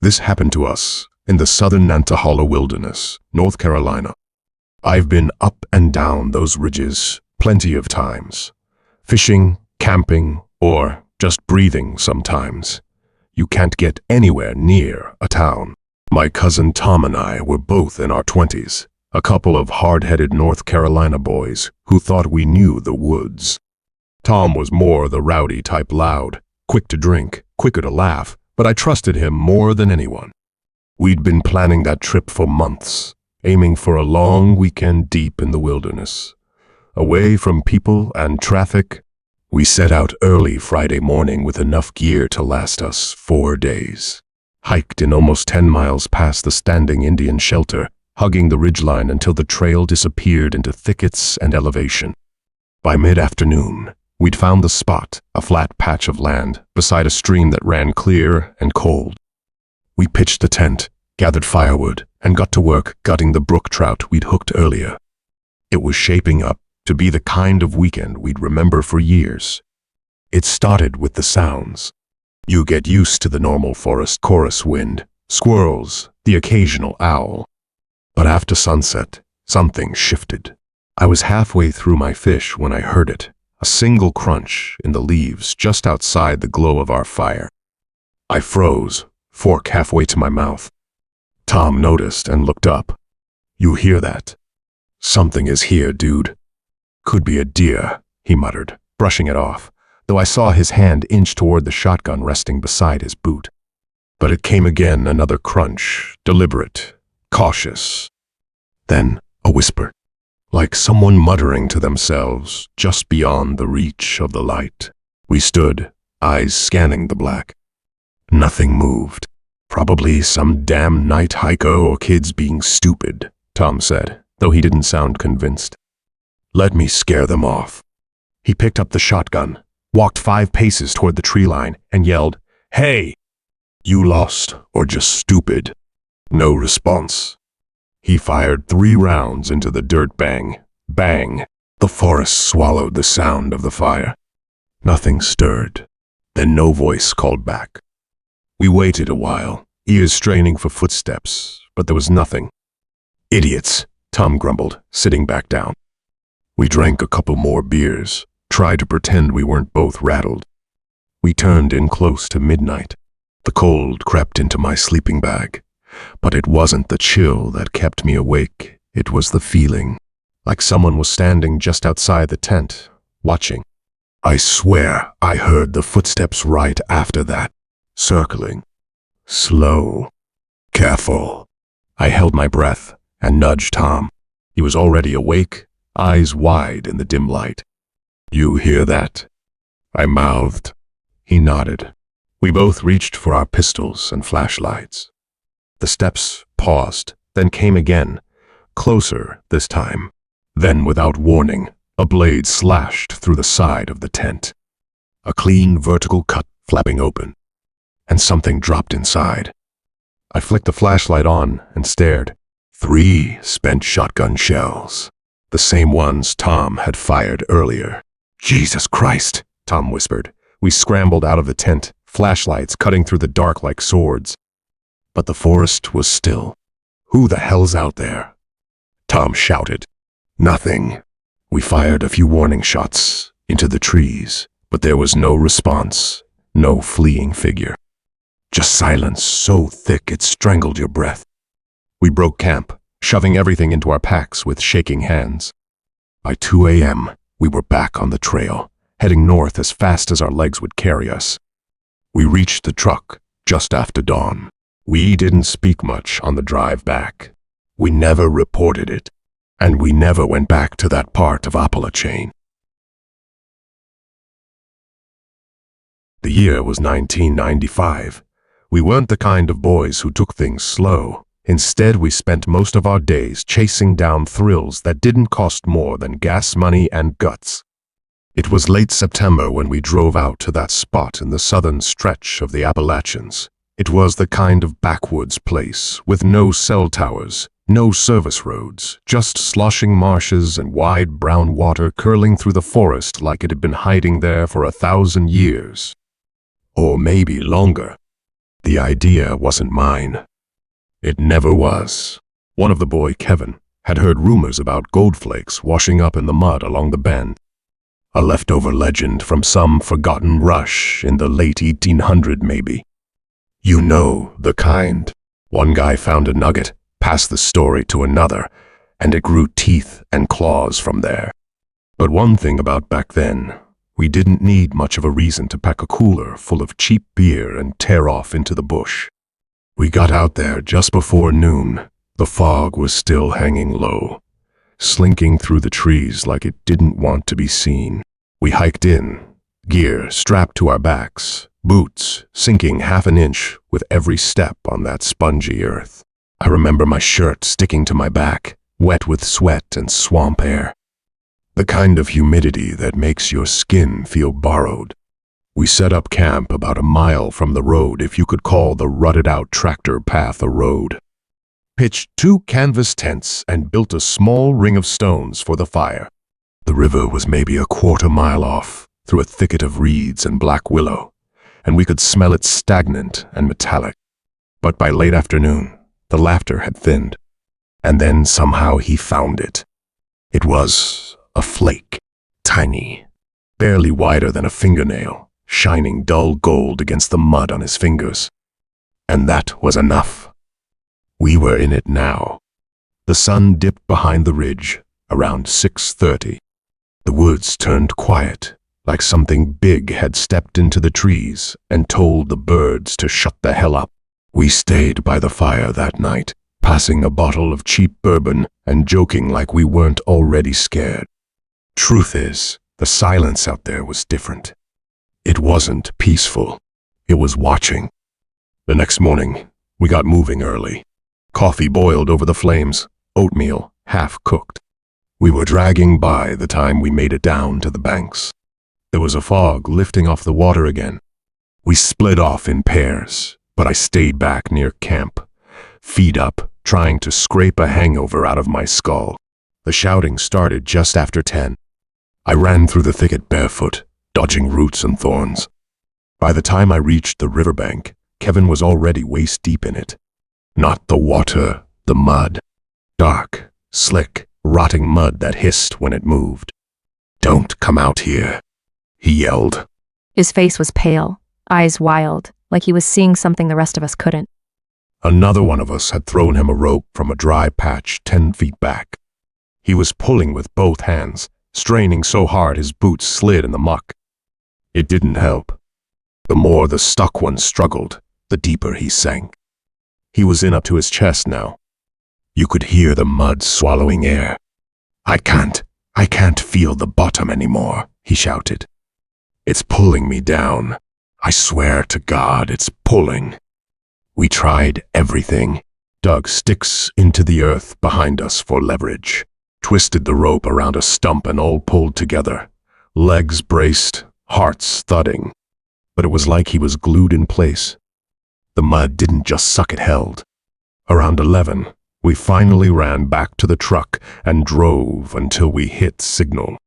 This happened to us in the southern Nantahala wilderness, North Carolina. I've been up and down those ridges plenty of times. Fishing, camping, or just breathing sometimes. You can't get anywhere near a town. My cousin Tom and I were both in our 20s, a couple of hard-headed North Carolina boys who thought we knew the woods. Tom was more the rowdy type, loud, quick to drink, quicker to laugh, but I trusted him more than anyone. We'd been planning that trip for months, aiming for a long weekend deep in the wilderness. Away from people and traffic, we set out early Friday morning with enough gear to last us 4 days. Hiked in almost 10 miles past the standing Indian shelter, hugging the ridgeline until the trail disappeared into thickets and elevation. By mid-afternoon, we'd found the spot, a flat patch of land beside a stream that ran clear and cold. We pitched the tent, gathered firewood, and got to work gutting the brook trout we'd hooked earlier. It was shaping up to be the kind of weekend we'd remember for years. It started with the sounds. You get used to the normal forest chorus wind, squirrels, the occasional owl. But after sunset, something shifted. I was halfway through my fish when I heard it, a single crunch in the leaves just outside the glow of our fire. I froze, fork halfway to my mouth. Tom noticed and looked up. "You hear that? Something is here, dude." "Could be a deer," he muttered, brushing it off, though I saw his hand inch toward the shotgun resting beside his boot. But it came again, another crunch, deliberate, cautious. Then a whisper, like someone muttering to themselves just beyond the reach of the light. We stood, eyes scanning the black. Nothing moved. "Probably some damn night hiker or kids being stupid," Tom said, though he didn't sound convinced. "Let me scare them off." He picked up the shotgun, walked 5 paces toward the tree line, and yelled, "Hey! You lost or just stupid?" No response. He fired 3 rounds into the dirt. Bang, bang. The forest swallowed the sound of the fire. Nothing stirred. Then no voice called back. We waited a while, ears straining for footsteps, but there was nothing. "Idiots," Tom grumbled, sitting back down. We drank a couple more beers, tried to pretend we weren't both rattled. We turned in close to midnight. The cold crept into my sleeping bag, but it wasn't the chill that kept me awake. It was the feeling, like someone was standing just outside the tent, watching. I swear I heard the footsteps right after that, circling. Slow. Careful. I held my breath and nudged Tom. He was already awake, eyes wide in the dim light. "You hear that?" I mouthed. He nodded. We both reached for our pistols and flashlights. The steps paused, then came again, closer this time. Then, without warning, a blade slashed through the side of the tent. A clean vertical cut flapping open, and something dropped inside. I flicked the flashlight on and stared. 3 spent shotgun shells. The same ones Tom had fired earlier. "Jesus Christ," Tom whispered. We scrambled out of the tent, flashlights cutting through the dark like swords. But the forest was still. "Who the hell's out there?" Tom shouted. "Nothing." We fired a few warning shots into the trees, but there was no response, no fleeing figure. Just silence so thick it strangled your breath. We broke camp, shoving everything into our packs with shaking hands. By 2 a.m., we were back on the trail, heading north as fast as our legs would carry us. We reached the truck just after dawn. We didn't speak much on the drive back. We never reported it, and we never went back to that part of Appalachian. The year was 1995. We weren't the kind of boys who took things slow. Instead, we spent most of our days chasing down thrills that didn't cost more than gas money and guts. It was late September when we drove out to that spot in the southern stretch of the Appalachians. It was the kind of backwoods place with no cell towers, no service roads, just sloshing marshes and wide brown water curling through the forest like it had been hiding there for 1,000 years. Or maybe longer. The idea wasn't mine. It never was. One of the boy, Kevin, had heard rumors about gold flakes washing up in the mud along the bend. A leftover legend from some forgotten rush in the late 1800s, maybe. You know the kind. One guy found a nugget, passed the story to another, and it grew teeth and claws from there. But one thing about back then, we didn't need much of a reason to pack a cooler full of cheap beer and tear off into the bush. We got out there just before noon. The fog was still hanging low, slinking through the trees like it didn't want to be seen. We hiked in, gear strapped to our backs, boots sinking half an inch with every step on that spongy earth. I remember my shirt sticking to my back, wet with sweat and swamp air. The kind of humidity that makes your skin feel borrowed. We set up camp about a mile from the road, if you could call the rutted-out tractor path a road. Pitched 2 canvas tents and built a small ring of stones for the fire. The river was maybe a quarter mile off, through a thicket of reeds and black willow, and we could smell it stagnant and metallic. But by late afternoon, the laughter had thinned, and then somehow he found it. It was a flake, tiny, barely wider than a fingernail, shining dull gold against the mud on his fingers. And that was enough. We were in it now. The sun dipped behind the ridge around 6:30. The woods turned quiet, like something big had stepped into the trees and told the birds to shut the hell up. We stayed by the fire that night, passing a bottle of cheap bourbon and joking like we weren't already scared. Truth is, the silence out there was different. It wasn't peaceful. It was watching. The next morning, we got moving early. Coffee boiled over the flames, oatmeal half-cooked. We were dragging by the time we made it down to the banks. There was a fog lifting off the water again. We split off in pairs, but I stayed back near camp, feet up, trying to scrape a hangover out of my skull. The shouting started just after 10. I ran through the thicket barefoot, dodging roots and thorns. By the time I reached the riverbank, Kevin was already waist-deep in it. Not the water, the mud. Dark, slick, rotting mud that hissed when it moved. "Don't come out here," he yelled. His face was pale, eyes wild, like he was seeing something the rest of us couldn't. Another one of us had thrown him a rope from a dry patch 10 feet back. He was pulling with both hands, straining so hard his boots slid in the muck. It didn't help. The more the stuck one struggled, the deeper he sank. He was in up to his chest now. You could hear the mud swallowing air. I can't feel the bottom anymore," he shouted. "It's pulling me down. I swear to God, it's pulling." We tried everything, dug sticks into the earth behind us for leverage, twisted the rope around a stump and all pulled together, legs braced, hearts thudding. But it was like he was glued in place. The mud didn't just suck, it held. Around 11, we finally ran back to the truck and drove until we hit signal.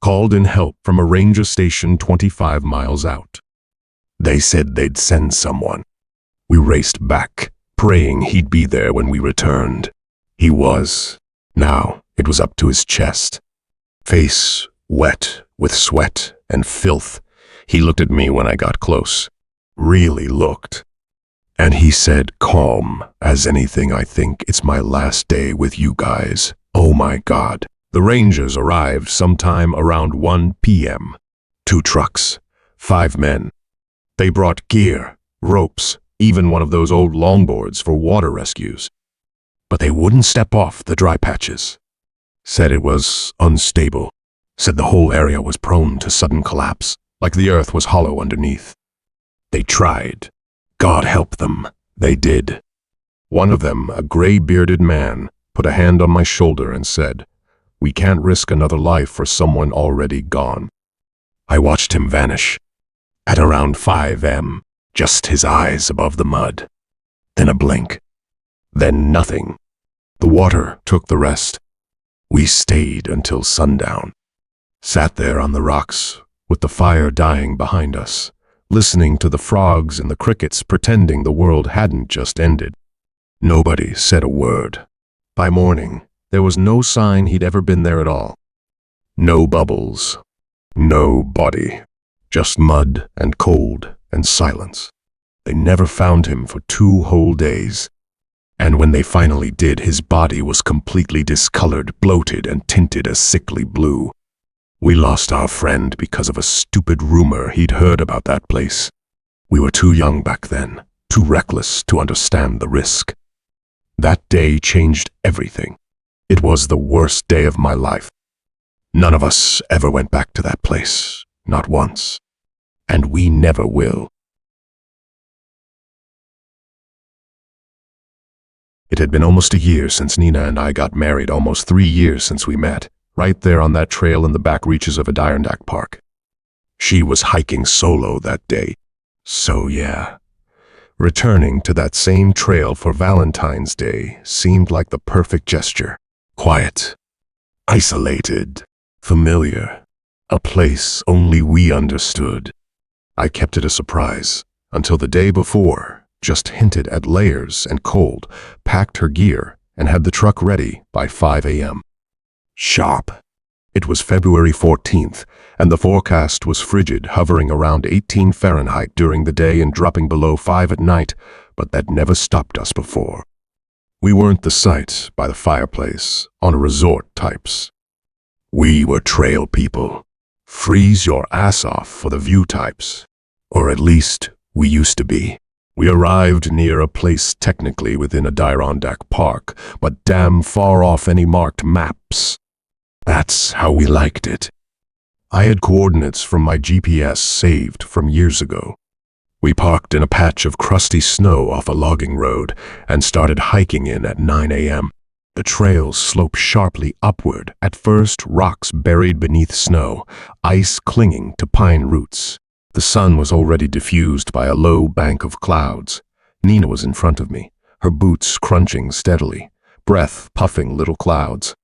Called in help from a ranger station 25 miles out. They said they'd send someone. We raced back, praying he'd be there when we returned. He was. Now it was up to his chest. Face wet with sweat and filth. He looked at me when I got close. Really looked. And he said, calm as anything, "I think it's my last day with you guys. Oh my God." The Rangers arrived sometime around 1 p.m. 2 trucks, 5 men. They brought gear, ropes, even one of those old longboards for water rescues. But they wouldn't step off the dry patches. Said it was unstable. Said the whole area was prone to sudden collapse, like the earth was hollow underneath. They tried. God help them, they did. One of them, a gray-bearded man, put a hand on my shoulder and said, "We can't risk another life for someone already gone." I watched him vanish. At around 5 m, just his eyes above the mud. Then a blink. Then nothing. The water took the rest. We stayed until sundown. Sat there on the rocks, with the fire dying behind us, listening to the frogs and the crickets pretending the world hadn't just ended. Nobody said a word. By morning, there was no sign he'd ever been there at all. No bubbles. No body. Just mud and cold and silence. They never found him for 2 whole days. And when they finally did, his body was completely discolored, bloated, and tinted a sickly blue. We lost our friend because of a stupid rumor he'd heard about that place. We were too young back then, too reckless to understand the risk. That day changed everything. It was the worst day of my life. None of us ever went back to that place, not once. And we never will. It had been almost a year since Nina and I got married, almost 3 years since we met, right there on that trail in the back reaches of Adirondack Park. She was hiking solo that day. So yeah, returning to that same trail for Valentine's Day seemed like the perfect gesture. Quiet, isolated, familiar, a place only we understood. I kept it a surprise until the day before, just hinted at layers and cold, packed her gear, and had the truck ready by 5 a.m. Sharp. It was February 14th, and the forecast was frigid, hovering around 18 Fahrenheit during the day and dropping below 5 at night, but that never stopped us before. We weren't the sight by the fireplace, on a resort types. We were trail people. Freeze your ass off for the view types. Or at least, we used to be. We arrived near a place technically within Adirondack Park, but damn far off any marked maps. That's how we liked it. I had coordinates from my GPS saved from years ago. We parked in a patch of crusty snow off a logging road and started hiking in at 9 a.m. The trails sloped sharply upward, at first rocks buried beneath snow, ice clinging to pine roots. The sun was already diffused by a low bank of clouds. Nina was in front of me, her boots crunching steadily, breath puffing little clouds.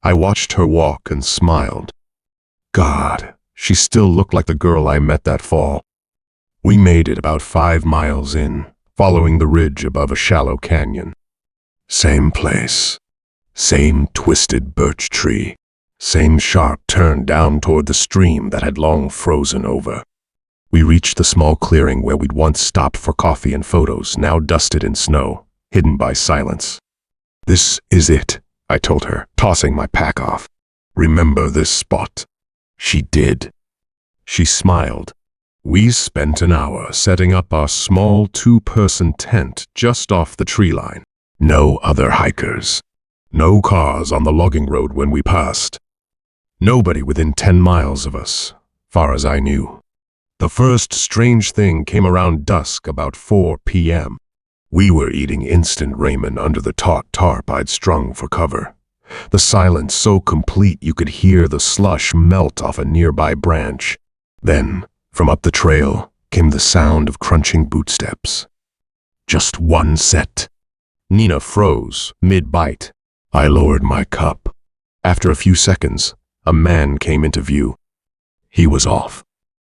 I watched her walk and smiled. God, she still looked like the girl I met that fall. We made it about 5 miles in, following the ridge above a shallow canyon. Same place, same twisted birch tree, same sharp turn down toward the stream that had long frozen over. We reached the small clearing where we'd once stopped for coffee and photos, now dusted in snow, hidden by silence. This is it, I told her, tossing my pack off. Remember this spot? She did. She smiled. We spent an hour setting up our small 2-person tent just off the tree line. No other hikers. No cars on the logging road when we passed. Nobody within 10 miles of us, far as I knew. The first strange thing came around dusk, about 4 p.m. We were eating instant ramen under the taut tarp I'd strung for cover. The silence so complete you could hear the slush melt off a nearby branch. Then, from up the trail, came the sound of crunching bootsteps. Just one set. Nina froze, mid-bite. I lowered my cup. After a few seconds, a man came into view. He was off.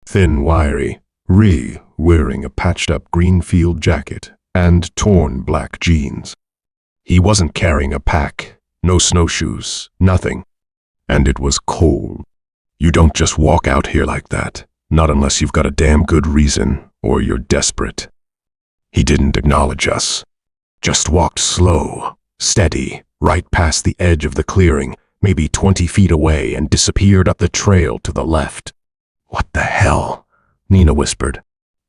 Thin, wiry, wearing a patched-up green field jacket and torn black jeans. He wasn't carrying a pack, no snowshoes, nothing. And it was cold. You don't just walk out here like that, not unless you've got a damn good reason or you're desperate. He didn't acknowledge us. Just walked slow, steady, right past the edge of the clearing, maybe 20 feet away, and disappeared up the trail to the left. What the hell? Nina whispered.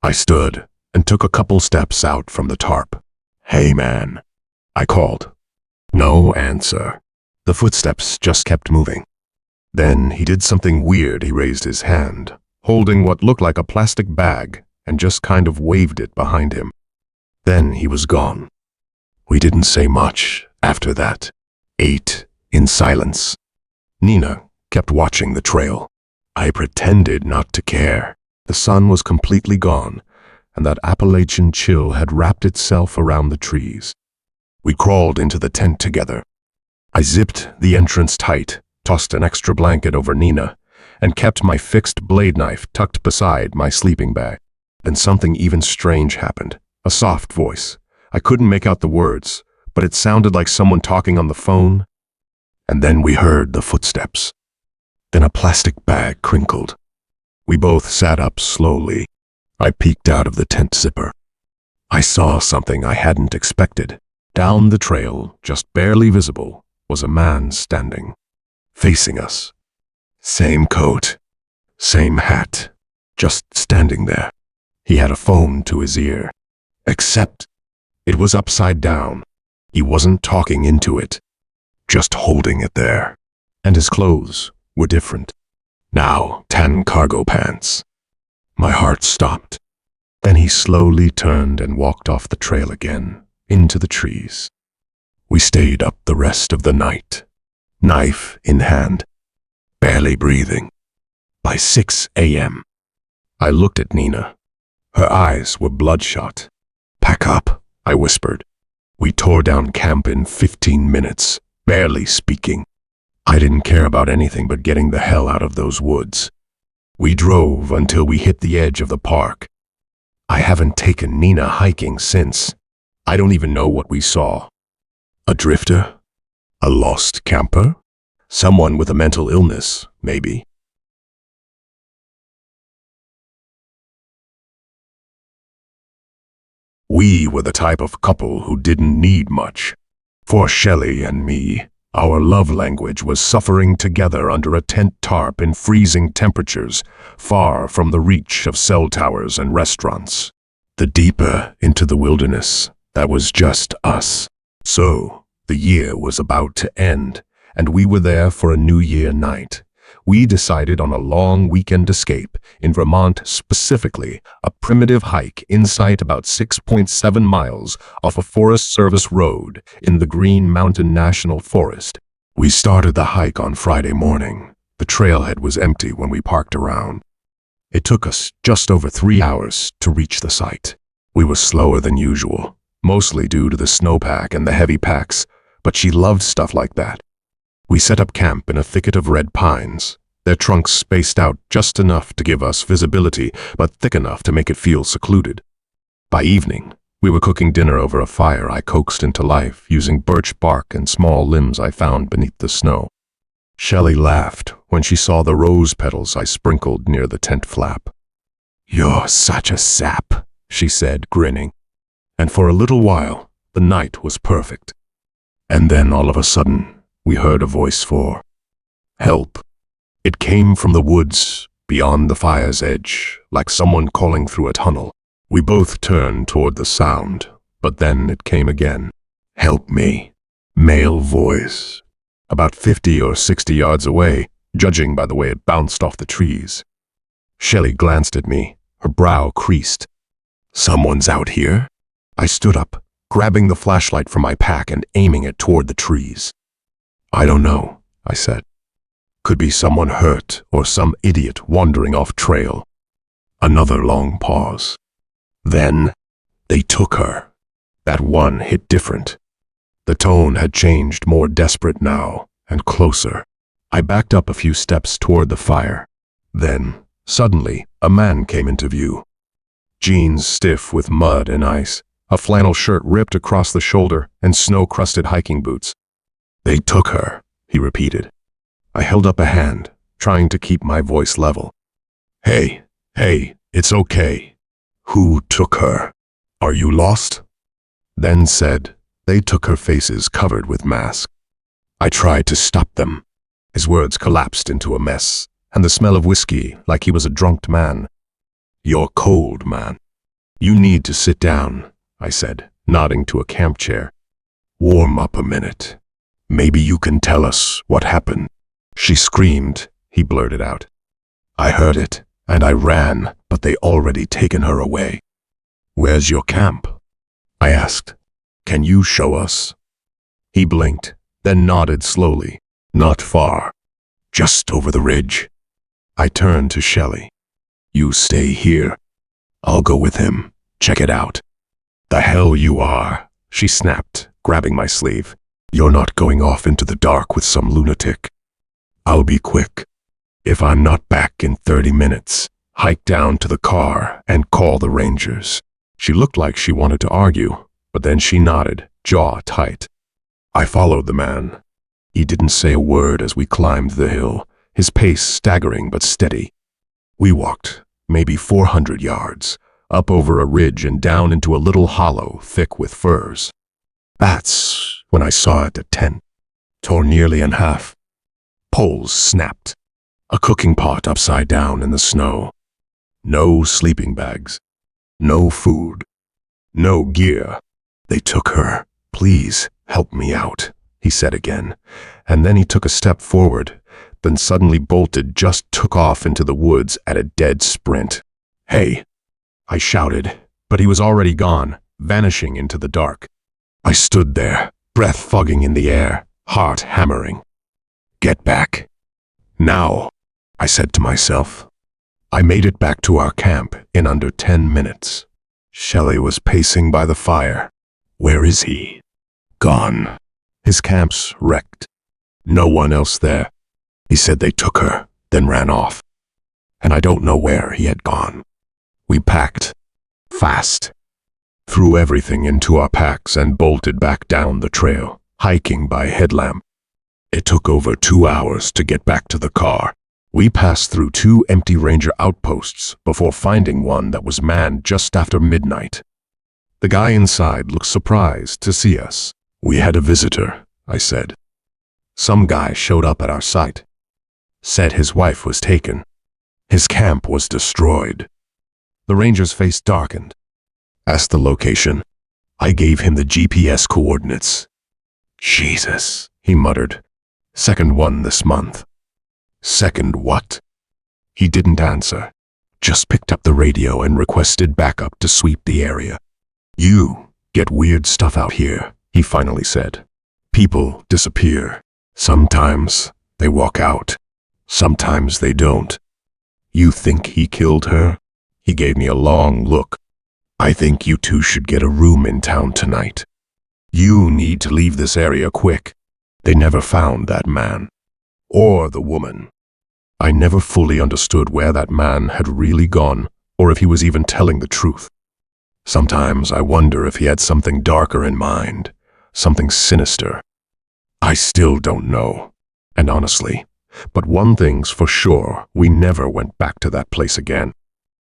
I stood and took a couple steps out from the tarp. Hey man, I called. No answer. The footsteps just kept moving. Then he did something weird. He raised his hand, holding what looked like a plastic bag, and just kind of waved it behind him. Then he was gone. We didn't say much after that. Ate in silence. Nina kept watching the trail. I pretended not to care. The sun was completely gone, and that Appalachian chill had wrapped itself around the trees. We crawled into the tent together. I zipped the entrance tight, tossed an extra blanket over Nina, and kept my fixed blade knife tucked beside my sleeping bag. Then something even strange happened. A soft voice. I couldn't make out the words, but it sounded like someone talking on the phone. And then we heard the footsteps. Then a plastic bag crinkled. We both sat up slowly. I peeked out of the tent zipper. I saw something I hadn't expected. Down the trail, just barely visible, was a man standing, facing us. Same coat, same hat, just standing there. He had a phone to his ear, except it was upside down. He wasn't talking into it, just holding it there. And his clothes were different. Now, tan cargo pants. My heart stopped. Then he slowly turned and walked off the trail again, into the trees. We stayed up the rest of the night, knife in hand, barely breathing. By 6 a.m., I looked at Nina. Her eyes were bloodshot. "Pack up," I whispered. We tore down camp in 15 minutes, barely speaking. I didn't care about anything but getting the hell out of those woods. We drove until we hit the edge of the park. I haven't taken Nina hiking since. I don't even know what we saw. A drifter? A lost camper? Someone with a mental illness, maybe. We were the type of couple who didn't need much. For Shelley and me, our love language was suffering together under a tent tarp in freezing temperatures, far from the reach of cell towers and restaurants. The deeper into the wilderness, that was just us. So, the year was about to end, and we were there for a New Year night. We decided on a long weekend escape, in Vermont specifically, a primitive hike in sight about 6.7 miles off a Forest Service road in the Green Mountain National Forest. We started the hike on Friday morning. The trailhead was empty when we parked around. It took us just over 3 hours to reach the site. We were slower than usual, mostly due to the snowpack and the heavy packs, but she loved stuff like that. We set up camp in a thicket of red pines, their trunks spaced out just enough to give us visibility, but thick enough to make it feel secluded. By evening, we were cooking dinner over a fire I coaxed into life using birch bark and small limbs I found beneath the snow. Shelley laughed when she saw the rose petals I sprinkled near the tent flap. "You're such a sap," she said, grinning. And for a little while, the night was perfect. And then all of a sudden, we heard a voice for help. It came from the woods, beyond the fire's edge, like someone calling through a tunnel. We both turned toward the sound, but then it came again. "Help me." Male voice. About 50 or 60 yards away, judging by the way it bounced off the trees. Shelley glanced at me, her brow creased. "Someone's out here?" I stood up, grabbing the flashlight from my pack and aiming it toward the trees. "I don't know," I said. "Could be someone hurt or some idiot wandering off trail." Another long pause. "Then, they took her." That one hit different. The tone had changed, more desperate now, and closer. I backed up a few steps toward the fire. Then, suddenly, a man came into view. Jeans stiff with mud and ice, a flannel shirt ripped across the shoulder, and snow-crusted hiking boots. "They took her," he repeated. I held up a hand, trying to keep my voice level. Hey, it's okay. Who took her? Are you lost?" Then said, "They took her," faces covered with masks. I tried to stop them. His words collapsed into a mess, and the smell of whiskey like he was a drunk man. "You're cold, man. You need to sit down," I said, nodding to a camp chair. "Warm up a minute. Maybe you can tell us what happened." "She screamed," he blurted out. "I heard it, and I ran, but they already taken her away." "Where's your camp?" I asked. "Can you show us?" He blinked, then nodded slowly. "Not far. Just over the ridge." I turned to Shelley. "You stay here. I'll go with him. Check it out." "The hell you are," she snapped, grabbing my sleeve. "You're not going off into the dark with some lunatic." "I'll be quick. If I'm not back in 30 minutes, hike down to the car, and call the rangers. She looked like she wanted to argue, but then she nodded, jaw tight. I followed the man. He didn't say a word as we climbed the hill, his pace staggering but steady. We walked, maybe 400 yards, up over a ridge and down into a little hollow thick with firs. That's when I saw it, a tent, torn nearly in half. Poles snapped. A cooking pot upside down in the snow. No sleeping bags. No food. No gear. They took her. Please help me out, he said again, and then he took a step forward, then suddenly bolted, just took off into the woods at a dead sprint. Hey, I shouted, but he was already gone, vanishing into the dark. I stood there, breath fogging in the air, heart hammering. Get back. Now, I said to myself. I made it back to our camp in under 10 minutes. Shelley was pacing by the fire. Where is he? Gone. His camp's wrecked. No one else there. He said they took her, then ran off. And I don't know where he had gone. We packed. Fast. Threw everything into our packs and bolted back down the trail, hiking by headlamp. It took over 2 hours to get back to the car. We passed through 2 empty ranger outposts before finding one that was manned just after midnight. The guy inside looked surprised to see us. We had a visitor, I said. Some guy showed up at our site. Said his wife was taken. His camp was destroyed. The ranger's face darkened. Asked the location. I gave him the GPS coordinates. Jesus, he muttered. Second one this month. Second what? He didn't answer. Just picked up the radio and requested backup to sweep the area. You get weird stuff out here, he finally said. People disappear. Sometimes they walk out. Sometimes they don't. You think he killed her? He gave me a long look. I think you two should get a room in town tonight. You need to leave this area quick. They never found that man. Or the woman. I never fully understood where that man had really gone, or if he was even telling the truth. Sometimes I wonder if he had something darker in mind, something sinister. I still don't know, and honestly, but one thing's for sure, we never went back to that place again.